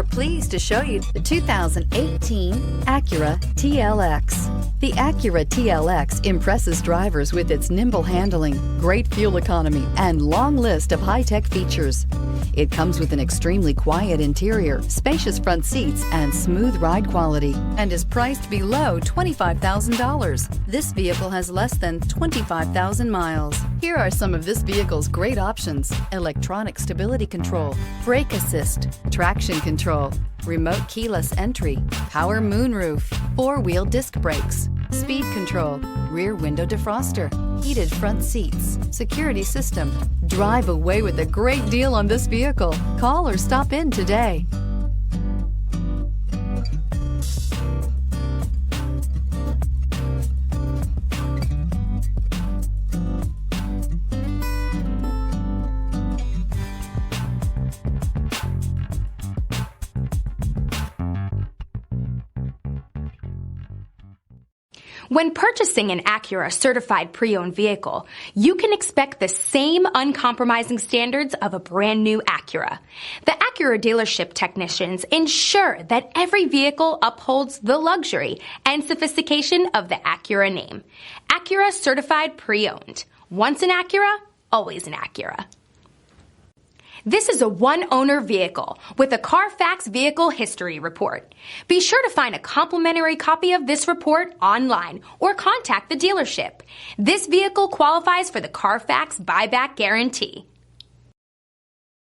We're pleased to show you the 2018 Acura TLX. The Acura TLX impresses drivers with its nimble handling, great fuel economy, and long list of high-tech features. It comes with an extremely quiet interior, spacious front seats, and smooth ride quality, and is priced below $25,000. This vehicle has less than 25,000 miles. Here are some of this vehicle's great options: electronic stability control, brake assist, traction control, remote keyless entry, power moonroof, four-wheel disc brakes, speed control, rear window defroster, heated front seats, security system. Drive away with a great deal on this vehicle. Call or stop in today. When purchasing an Acura certified pre-owned vehicle, you can expect the same uncompromising standards of a brand new Acura. The Acura dealership technicians ensure that every vehicle upholds the luxury and sophistication of the Acura name. Acura certified pre-owned. Once an Acura, always an Acura. This is a one-owner vehicle with a Carfax Vehicle History Report. Be sure to find a complimentary copy of this report online or contact the dealership. This vehicle qualifies for the Carfax Buyback Guarantee.